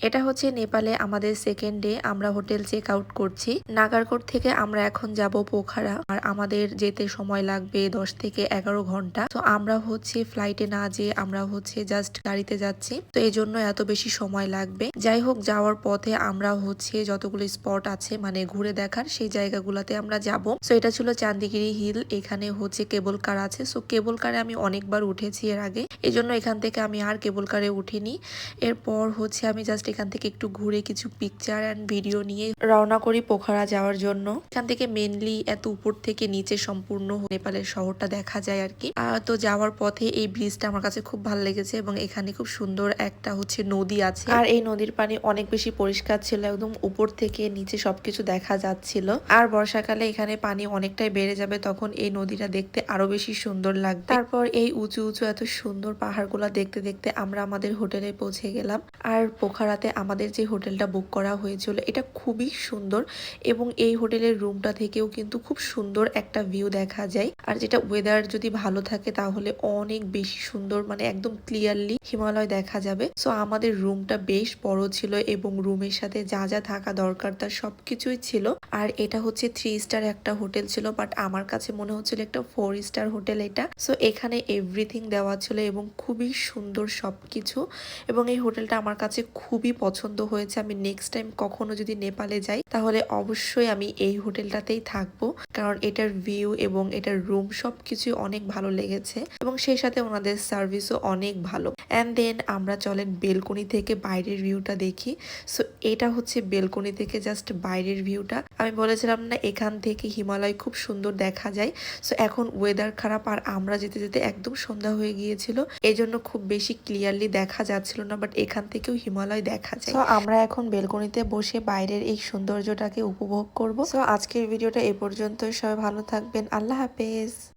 এটা হচ্ছে নেপালে আমাদের সেকেন্ড ডে। আমরা হোটেল চেক আউট করছি। নাগারকোট থেকে আমরা এখন যাব পোখারা। আর আমাদের যেতে সময় লাগবে 10 থেকে 11 ঘন্টা। তো আমরা হচ্ছে ফ্লাইটে না যেয়ে আমরা হচ্ছে জাস্ট গাড়িতে যাচ্ছি। তো এই জন্য এত বেশি সময় লাগবে। যাই হোক, যাওয়ার পথে আমরা হচ্ছে যতগুলো স্পট আছে মানে ঘুরে দেখার, সেই জায়গাগুলোতে আমরা যাব। সো এটা ছিল চান্দিগিরি হিল। এখানে হচ্ছে কেবল কার আছে। সো কেবল কারে আমি অনেকবার উঠেছি এর আগে, এই জন্য এখান থেকে আমি আর কেবল কারে উঠিনি। এরপর হচ্ছে আমি জাস্ট এখান থেকে একটু ঘুরে কিছু পিকচার অ্যান্ড ভিডিও নিয়ে রওনা করি পোখারা যাওয়ার জন্য। এখান থেকে মেনলি এত উপর থেকে নিচে সম্পূর্ণ নেপালের শহরটা দেখা যায় আর কি। তো যাওয়ার পথে এই ব্রিজটা আমার কাছে খুব ভালো লেগেছে এবং এখানে খুব সুন্দর একটা হচ্ছে নদী আছে। আর এই নদীর পানি অনেক বেশি পরিষ্কার ছিল, একদম উপর থেকে নিচে সবকিছু দেখা যাচ্ছিল। আর বর্ষাকালে এখানে পানি অনেকটাই বেড়ে যাবে, তখন এই নদীটা দেখতে আরো বেশি সুন্দর লাগবে। তারপর এই উঁচু উঁচু এত সুন্দর পাহাড়গুলো দেখতে দেখতে আমরা আমাদের হোটেলে পৌঁছে গেলাম। আর পোখারাতে আমাদের যে হোটেলটা বুক করা হয়েছিল এটা খুবই সুন্দর এবং এই হোটেলের রুমটা থেকেও কিন্তু খুব সুন্দর একটা ভিউ দেখা যায়। আর যেটা ওয়েদার যদি ভালো থাকে তাহলে অনেক বেশি সুন্দর, মানে একদম ক্লিয়ারলি হিমালয় দেখা যাবে। সো আমাদের রুমটা বেশ বড় ছিল এবং রুমের সাথে যা যা থাকা দরকার তার সবকিছুই ছিল। আর এটা হচ্ছে 3 স্টার একটা হোটেল ছিল, বাট আমার কাছে মনে হচ্ছিল একটা 4 স্টার হোটেল এটা। সো এখানে এভরিথিং দেওয়া ছিল এবং খুবই সুন্দর সবকিছু। এবং এই হোটেলটা আমার কাছে খুবই পছন্দ হয়েছে। আমি নেক্সট টাইম কখনো যদি নেপালে যাই তাহলে অবশ্যই আমি এই হোটেলটাতেই থাকবো, কারণ এটার ভিউ এবং এটার রুম সবকিছু অনেক ভালো লেগেছে এবং সেই সাথে ওনাদের সার্ভিসও অনেক ভালো। অ্যান্ড দেন আমরা চলেন বেলকনি থেকে বাইরের ভিউটা দেখি। সো এটা হচ্ছে বেলকনি থেকে জাস্ট বাইরের ভিউটা। আমি বলেছিলাম না এখান থেকে হিমালয় খুব সুন্দর দেখা যায়। সো এখন ওয়েদার খারাপ আর আমরা যেতে যেতে একদম সন্ধ্যা হয়ে গিয়েছিল, এই জন্য খুব বেশি ক্লিয়ারলি দেখা যাচ্ছিল না, বাট এখান থেকেও হিমালয় দেখা যায়। সো আমরা এখন বেলকনিতে বসে বাইরের এই সৌন্দর্যটাকে উপভোগ করব। সো আজকের ভিডিওটা এ পর্যন্ত। সবাই ভালো থাকবেন। আল্লাহ হাফেজ।